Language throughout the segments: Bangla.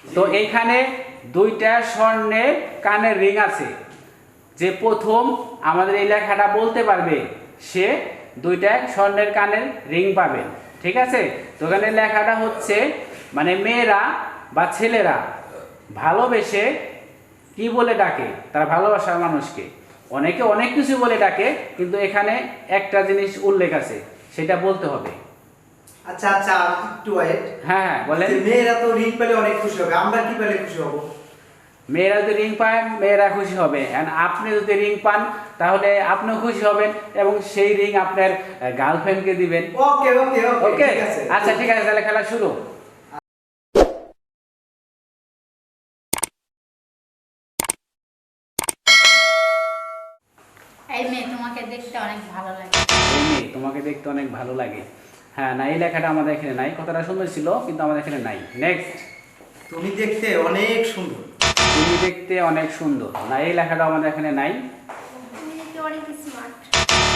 তো এইখানে দুইটা স্বর্ণের কানের রিং আছে। যে প্রথম আমাদের এই লেখাটা বলতে পারবে সে দুইটা স্বর্ণের কানের রিং পাবেন। ঠিক আছে? তো এখানে লেখাটা হচ্ছে মানে মেয়েরা বা ছেলেরা ভালোবেসে কি বলে ডাকে, তারা ভালোবাসার মানুষকে অনেকে অনেক কিছু বলে ডাকে, কিন্তু এখানে একটা জিনিস উল্লেখ আছে, সেটা বলতে হবে। আচ্ছা আচ্ছা, একটু ওয়েট। হ্যাঁ হ্যাঁ বলেন। মেয়েরা তো রিং পেলে অনেক খুশি হবে, আমরা কি পেলে খুশি হব? মেয়েরা যদি রিং পায় মেয়েরা খুশি হবে, এন্ড আপনি যদি রিং পান তাহলে আপনিও খুশি হবেন এবং সেই রিং আপনার গার্লফ্রেন্ডকে দিবেন। ওকে ওকে ওকে, ঠিক আছে। আচ্ছা ঠিক আছে, তাহলে খেলা শুরু। এই মেয়ে তোমাকে দেখতে অনেক ভালো লাগে। এই মেয়ে তোমাকে দেখতে অনেক ভালো লাগে। হ্যাঁ না, এই লেখাটা আমাদের এখানে নাই। কথাটা সুন্দর ছিল কিন্তু আমাদের এখানে নাই। নেক্সট। তুমি দেখতে অনেক সুন্দর। তুমি দেখতে অনেক সুন্দর, না এই লেখাটা আমাদের এখানে নাই। তুমি দেখতে অনেক স্মার্ট।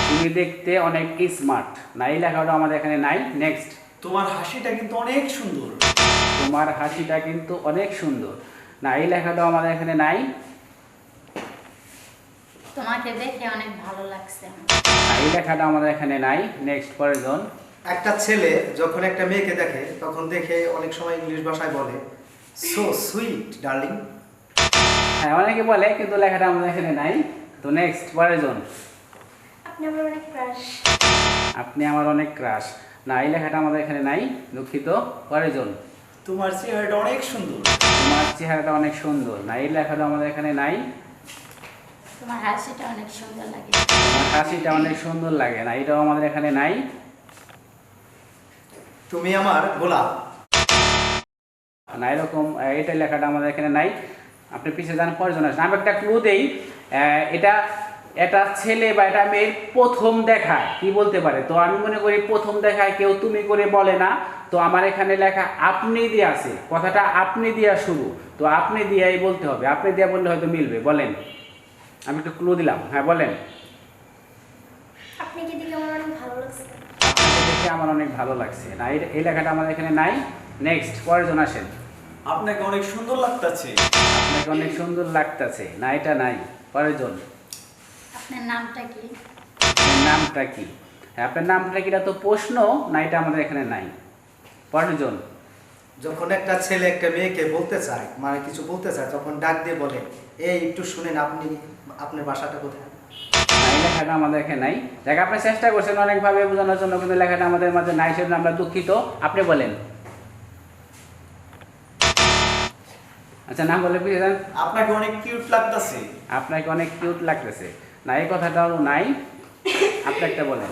তুমি দেখতে অনেক স্মার্ট, না এই লেখাটা আমাদের এখানে নাই। নেক্সট। তোমার হাসিটা কিন্তু অনেক সুন্দর। তোমার হাসিটা কিন্তু অনেক সুন্দর, না এই লেখাটা আমাদের এখানে নাই। তোমাকে দেখে অনেক ভালো লাগছে। না এই লেখাটা আমাদের এখানে নাই। নেক্সট পরের জন। একটা ছেলে যখন একটা মেয়েকে দেখে তখন দেখে অনেক সময় ইংলিশ ভাষায় বলে সো সুইট ডার্লিং। হ্যাঁ অনেকে বলে, কিন্তু লেখাটা আমাদের এখানে নাই। তো নেক্সট পরের জন। আপনি আমার অনেক ক্রাশ। আপনি আমার অনেক ক্রাশ, না এই লেখাটা আমাদের এখানে নাই। দুঃখিত। পরের জন। তোমার চেহারাটা অনেক সুন্দর। তোমার চেহারাটা অনেক সুন্দর, না এই লেখাটা আমাদের এখানে নাই। তোমার হাসিটা অনেক সুন্দর লাগে। তোমার হাসিটা অনেক সুন্দর লাগে, না এটাও আমাদের এখানে নাই। তুমি আমার গোলাপ। না এরকম এটা লেখাটা আমাদের এখানে নাই। আপনি পিছিয়ে যান, পরের জন আসেন। আমি একটা ক্লু দেই, এটা এটা ছেলে বা এটা মেয়ের প্রথম দেখায় কি বলতে পারে। তো আমি মনে করি প্রথম দেখায় কেউ তুমি করে বলে না, তো আমার এখানে লেখা আপনি দিয়ে আছে, কথাটা আপনি দিয়া শুরু, তো আপনি দিয়াই বলতে হবে। আপনি দিয়া বললে হয়তো মিলবে। বলেন, আমি একটু ক্লু দিলাম। হ্যাঁ বলেন। আপনি কি দেখে আমার অনেক ভালো লাগছে। আপনাকে দেখে আমার অনেক ভালো লাগছে, না এই লেখাটা আমাদের এখানে নাই। নেক্সট পরের জন আসেন। আপনাকে অনেক সুন্দর লাগতাছে। আপনাকে অনেক সুন্দর লাগতেছে, না এটা নাই। পরের জন। আপনার নামটা কি? আপনার নামটা কি? হ্যাঁ আপনার নামটা কি, এটা তো প্রশ্ন, না এটা আমাদের এখানে নাই। পরের জন। যখন একটা ছেলে একটা মেয়েকে বলতে চায়, মানে কিছু বলতে চায়, তখন ডাক দিয়ে বলে এই একটু শুনেন, আপনি আপনার বাসাটা কোথায়? না এই লেখাটা আমাদের এখানে নাই। দেখ আপনি চেষ্টা করছেন অনেকভাবে বোঝানোর জন্য, কিন্তু লেখাটা আমাদের মাঝে নাই, সেজন্য আমরা দুঃখিত। আপনি বলেন। আচ্ছা নাম বলে পিছিয়ে যান। আপনাকে অনেক কিউট লাগতাছে। আপনাকে অনেক কিউট লাগতেছে, না এই কথাটাও নাই। আপনি একটা বলেন।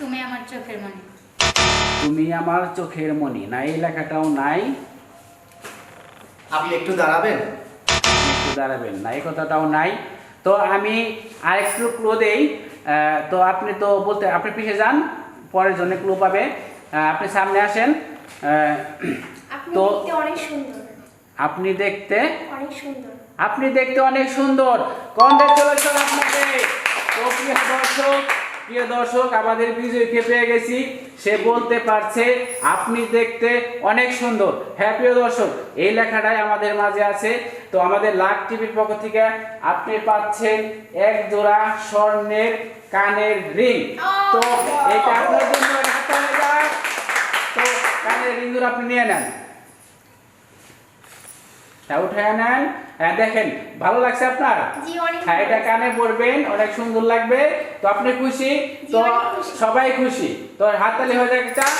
তুমি আমার চোখের মনি। তুমি আমার চোখের মণি, না এই লেখাটাও নাই। আপনি একটু দাঁড়াবেন? একটু দাঁড়াবেন, না এই কথাটাও নাই। তো আমি আরেকটু ক্লু দেই। তো আপনি তো বলতে, আপনি পিছিয়ে যান, পরের জন্য ক্লু পাবে। আপনি সামনে আসেন। তো অনেক সুন্দর। আপনি দেখতে অনেক সুন্দর। আপনি দেখতে অনেক সুন্দর। কংগ্রেচুলেশন আপনাকে। তো প্রিয় দর্শক আমাদের বিজয়কে পেয়ে গেছি। সে বলতে পারছে আপনি দেখতে অনেক সুন্দর। হ্যাঁ প্রিয় দর্শক, এই লেখাটাই আমাদের মাঝে আছে। তো আমাদের লাক টিভির পক্ষ থেকে আপনি পাচ্ছেন এক জোড়া স্বর্ণের কানের রিং। তো এটা আপনার জন্য হাতে হয়ে যায়। তো কানের রিং জোড়া আপনি নিয়ে নেন, উঠে নেন। দেখেন ভালো লাগছে আপনার? হ্যাঁ এটা কানে পরবেন, অনেক সুন্দর লাগবে। তো আপনি খুশি? তো সবাই খুশি। তো হাততালি হয়ে যাক।